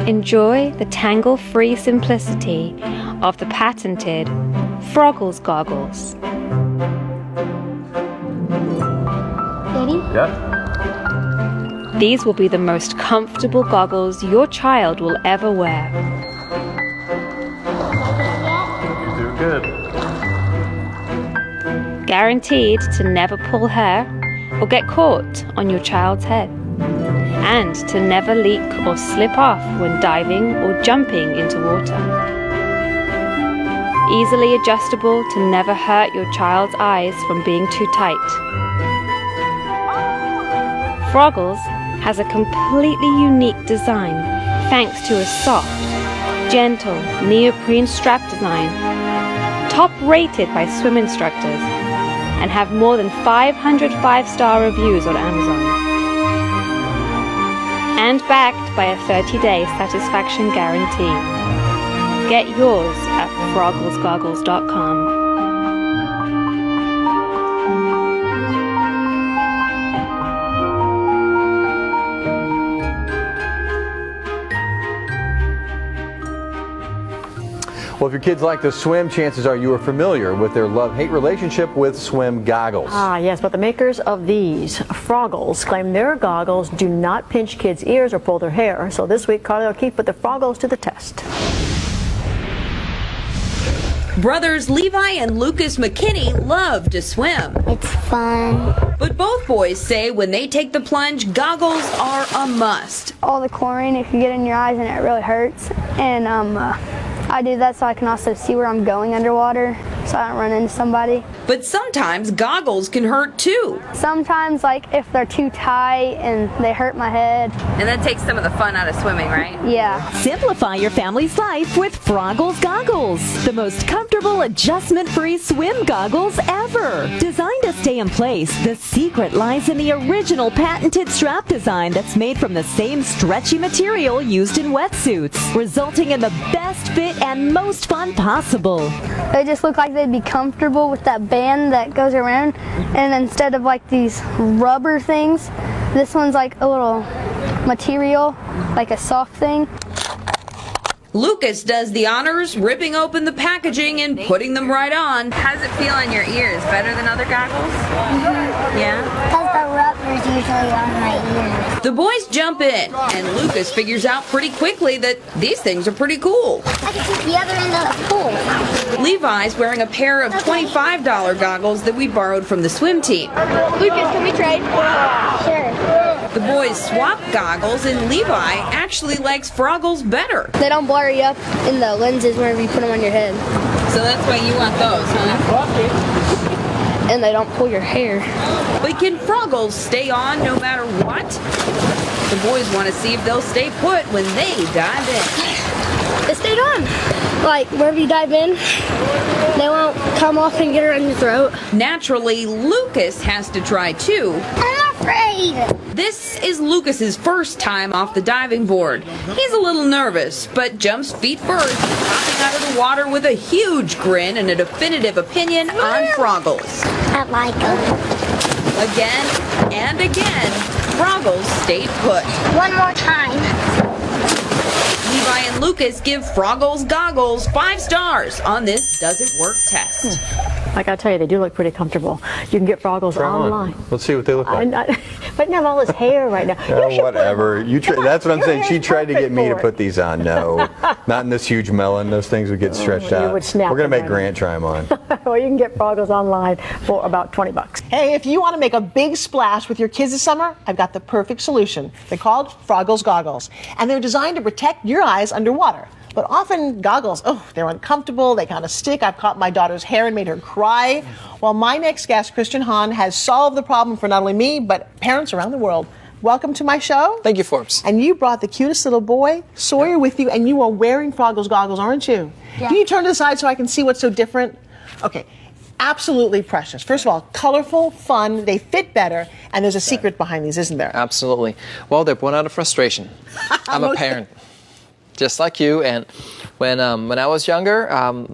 Enjoy the tangle-free simplicity of the patented Frogglez Goggles. Daddy? Yeah? These will be the most comfortable goggles your child will ever wear. You're doing good. Guaranteed to never pull hair or get caught on your child's head. And to never leak or slip off when diving or jumping into water. Easily adjustable to never hurt your child's eyes from being too tight. Frogglez has a completely unique design thanks to a soft, gentle neoprene strap design, top rated by swim instructors, and have more than 500 five-star reviews on Amazon. And backed by a 30-day satisfaction guarantee. Get yours at frogglezgoggles.com. Well, if your kids like to swim, chances are you are familiar with their love-hate relationship with swim goggles. Ah, yes, but the makers of these, Frogglez, claim their goggles do not pinch kids' ears or pull their hair. So this week, Carly O'Keefe put the Frogglez to the test. Brothers Levi and Lucas McKinney love to swim. It's fun. But both boys say when they take the plunge, goggles are a must. All the chlorine, it can get in your eyes and it really hurts. And I do that so I can also see where I'm going underwater, so I don't run into somebody. But sometimes goggles can hurt too. Sometimes, like, if they're too tight and they hurt my head. And that takes some of the fun out of swimming, right? Yeah. Simplify your family's life with Frogglez Goggles, the most comfortable adjustment-free swim goggles ever. Designed to stay in place, the secret lies in the original patented strap design that's made from the same stretchy material used in wetsuits, resulting in the best fit and most fun possible. They just look like they'd be comfortable with that band that goes around, and instead of like these rubber things, this one's like a little material, like a soft thing. Lucas does the honors, ripping open the packaging and putting them right on. How does it feel on your ears? Better than other goggles? Yeah? Because the rubber's usually on my ears. The boys jump in, and Lucas figures out pretty quickly that these things are pretty cool. I can see the other end of the pool. Levi's wearing a pair of $25 goggles that we borrowed from the swim team. Lucas, can we trade? Sure. The boys swap goggles, and Levi actually likes Frogglez better. They don't blur you up in the lenses whenever you put them on your head. So that's why you want those, huh? And they don't pull your hair. But can Frogglez stay on no matter what? The boys want to see if they'll stay put when they dive in. They stayed on. Like, wherever you dive in, they won't come off and get around your throat. Naturally, Lucas has to try too. I'm afraid. This is Lucas's first time off the diving board. He's a little nervous, but jumps feet first, popping out of the water with a huge grin and a definitive opinion on Frogglez. I like them. Again and again, Frogglez stayed put. One more time. Levi and Lucas give Frogglez Goggles 5 stars on this Does It Work test. I gotta tell you, they do look pretty comfortable. You can get Frogglez online. Let's see what they look like. But you have all this hair right now. Whatever. That's what I'm saying. She tried to get me to put these on. No, not in this huge melon. Those things would get stretched out. would snap We're going to them make right Grant try them on. Well, you can get Frogglez online for about $20. Hey, if you want to make a big splash with your kids this summer, I've got the perfect solution. They're called Frogglez Goggles, and they're designed to protect your eyes underwater. But often goggles, they're uncomfortable, they kind of stick. I've caught my daughter's hair and made her cry. Well, my next guest, Christian Hahn, has solved the problem for not only me, but parents around the world. Welcome to my show. Thank you, Forbes. And you brought the cutest little boy, Sawyer, with you, and you are wearing Frogglez goggles, aren't you? Yeah. Can you turn to the side so I can see what's so different? Okay. Absolutely precious. First of all, colorful, fun, they fit better, and there's a secret behind these, isn't there? Absolutely. Well, they're born out of frustration. I'm a parent, just like you, and when I was younger,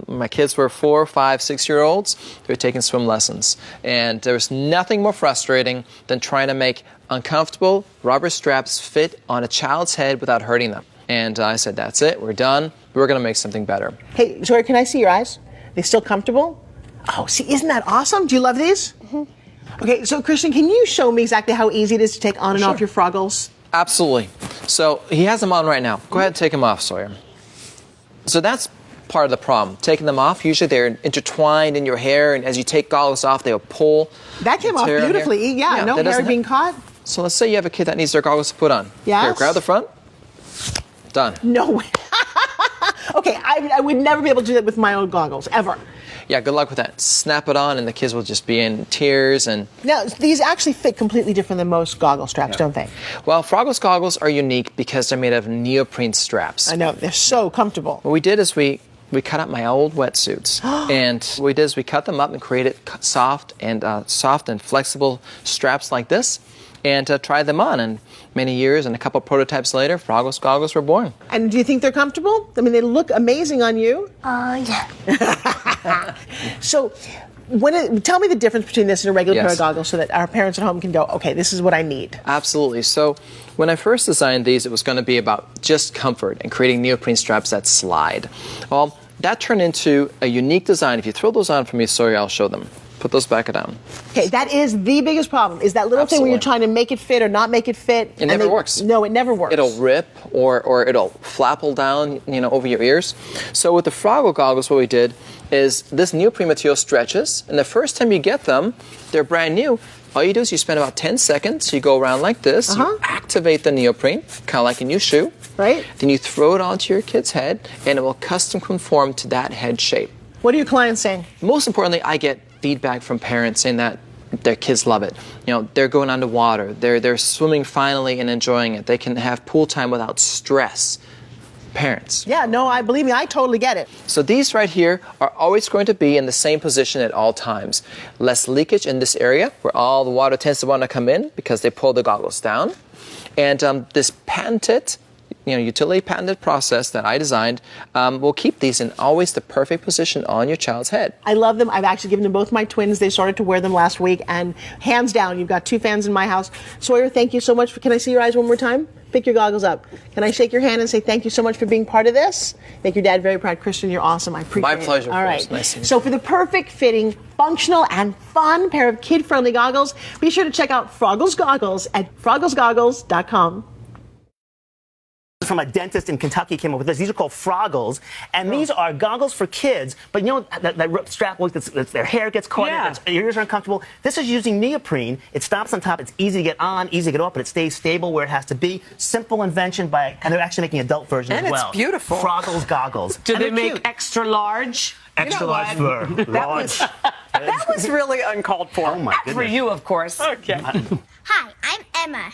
my kids were 4, 5, 6-year-olds. They were taking swim lessons, and there was nothing more frustrating than trying to make uncomfortable rubber straps fit on a child's head without hurting them. And I said, that's it, we're done. We're going to make something better. Hey, Sawyer, can I see your eyes? They still comfortable? Oh, see, isn't that awesome? Do you love these? Okay, so Christian, can you show me exactly how easy it is to take on and off your Froggles? Absolutely. So he has them on right now. Go ahead and take them off, Sawyer. So that's part of the problem. Taking them off, usually they're intertwined in your hair, and as you take goggles off, they'll pull. That came off beautifully. Yeah, no hair being caught. So let's say you have a kid that needs their goggles to put on. Yes. Here, grab the front. Done. No way. Okay, I would never be able to do that with my own goggles, ever. Yeah, good luck with that. Snap it on and the kids will just be in tears. And now, these actually fit completely different than most goggle straps, don't they? Well, Frogglez goggles are unique because they're made of neoprene straps. I know, they're so comfortable. What we did is we cut up my old wetsuits. And what we did is we cut them up and created soft and flexible straps like this, and tried them on. And many years and a couple prototypes later, Frogglez goggles were born. And do you think they're comfortable? I mean, they look amazing on you. Yeah. So, tell me the difference between this and a regular pair of goggles so that our parents at home can go, okay, this is what I need. Absolutely. So when I first designed these, it was going to be about just comfort and creating neoprene straps that slide. Well, that turned into a unique design. If you throw those on for me, Sawyer, I'll show them. Put those back down. Okay, that is the biggest problem, is that little thing where you're trying to make it fit or not make it fit. It never works. No, it never works. It'll rip or it'll flapple down, over your ears. So with the Frogglez goggles, what we did is this neoprene material stretches, and the first time you get them, they're brand new. All you do is you spend about 10 seconds, you go around like this, you activate the neoprene, kind of like a new shoe. Right. Then you throw it onto your kid's head, and it will custom conform to that head shape. What are your clients saying? Most importantly, I get feedback from parents saying that their kids love it. They're going underwater, they're swimming finally and enjoying it. They can have pool time without stress. Parents. Yeah, no, believe me, I totally get it. So these right here are always going to be in the same position at all times. Less leakage in this area where all the water tends to want to come in because they pull the goggles down. And this patented, utility patented process that I designed will keep these in always the perfect position on your child's head. I love them. I've actually given them both my twins. They started to wear them last week, and hands down, you've got two fans in my house. Sawyer, thank you so much. Can I see your eyes one more time? Pick your goggles up. Can I shake your hand and say thank you so much for being part of this? Make your dad very proud. Christian, you're awesome. I appreciate it. My pleasure. All right. Nice to meet you. So for the perfect fitting, functional, and fun pair of kid-friendly goggles, be sure to check out Frogglez Goggles at frogglezgoggles.com. From a dentist in Kentucky came up with this. These are called Froggles, and these are goggles for kids. But that strap, their hair gets caught in it, their ears are uncomfortable. This is using neoprene. It stops on top. It's easy to get on, easy to get off, but it stays stable where it has to be. Simple invention and they're actually making adult versions as well. And it's beautiful. Frogglez goggles. Do they make extra large? Extra large for large. That was really uncalled for. Oh my goodness. For you, of course. Okay. Hi, I'm Emma.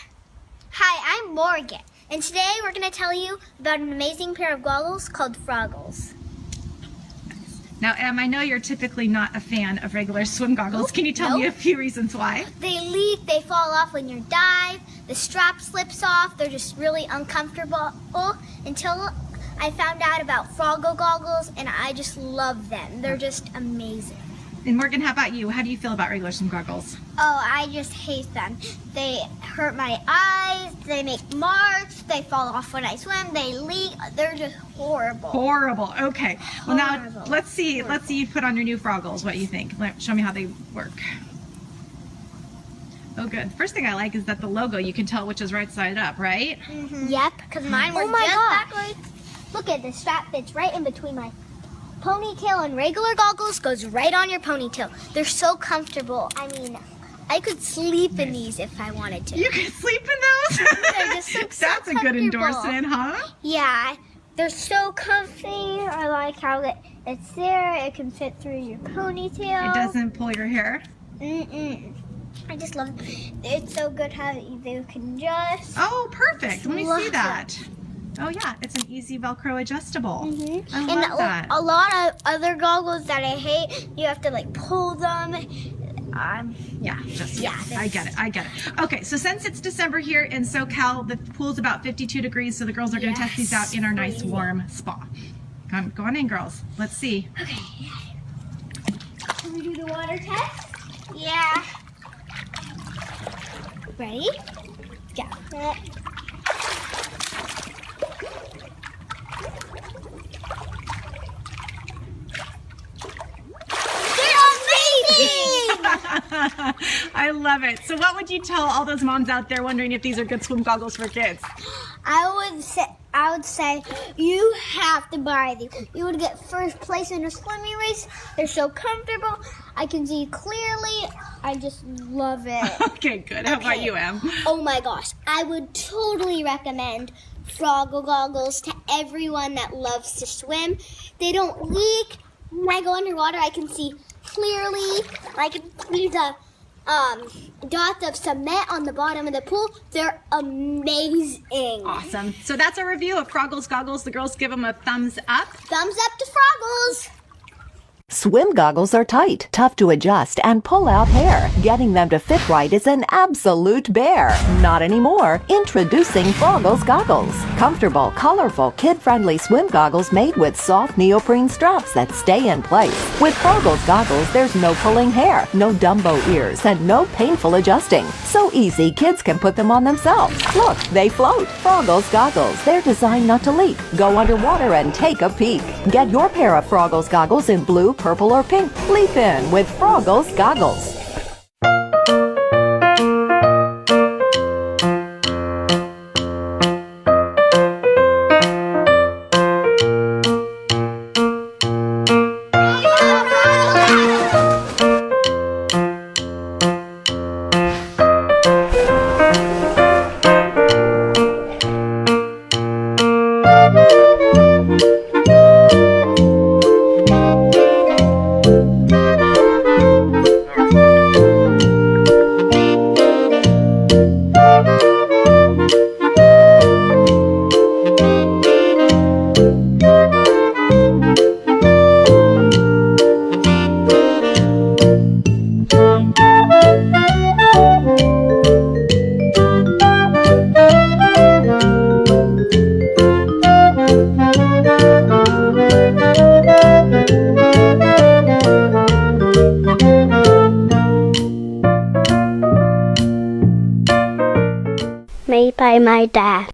Hi, I'm Morgan. And today we're going to tell you about an amazing pair of goggles called Froggles. Now, Em, I know you're typically not a fan of regular swim goggles. Can you tell me a few reasons why? They leak, they fall off when you dive, the strap slips off, they're just really uncomfortable until I found out about Frogglez goggles, and I just love them. They're just amazing. And Morgan, how about you? How do you feel about regular swim goggles? Oh, I just hate them. They hurt my eyes, they make marks, they fall off when I swim, they leak, they're just horrible. Horrible. Okay. Well, now let's see you put on your new Froggles. What do you think? Show me how they work. Oh, good. First thing I like is that the logo, you can tell which is right side up, right? Mm-hmm. Yep, because mine were just backwards. Look at the strap fits right in between my ponytail, and regular goggles goes right on your ponytail. They're so comfortable. I mean, I could sleep in these if I wanted to. You could sleep in those? They're just so That's a good endorsement, huh? Yeah, they're so comfy. I like how it's there. It can fit through your ponytail. It doesn't pull your hair? Mm-mm. I just love it. It's so good how you can just... Oh, perfect. Let me see that. Oh yeah, it's an easy Velcro adjustable. Mm-hmm. I love that. A lot of other goggles that I hate, you have to pull them. I get it. Okay, so since it's December here in SoCal, the pool's about 52 degrees, so the girls are going to test these out in our nice warm spa. Go on in, girls. Let's see. Okay. Can we do the water test? Yeah. Ready? Yeah. I love it. So what would you tell all those moms out there wondering if these are good swim goggles for kids? I would say you have to buy these. You would get first place in a swimming race. They're so comfortable. I can see clearly. I just love it. Okay, good. How about you, Em? Oh my gosh. I would totally recommend Froggle Goggles to everyone that loves to swim. They don't leak. When I go underwater, I can see clearly. I can see the dots of cement on the bottom of the pool. They're amazing. Awesome. So that's a review of Frogglez Goggles. The girls give them a thumbs up. Thumbs up to Froggles. Swim goggles are tight, tough to adjust, and pull out hair. Getting them to fit right is an absolute bear. Not anymore. Introducing Frogglez Goggles. Comfortable, colorful, kid-friendly swim goggles made with soft neoprene straps that stay in place. With Frogglez Goggles, there's no pulling hair, no Dumbo ears, and no painful adjusting. So easy, kids can put them on themselves. Look, they float. Frogglez Goggles. They're designed not to leak. Go underwater and take a peek. Get your pair of Frogglez Goggles in blue, purple, or pink. Leap in with Frogglez Goggles. Made by my dad.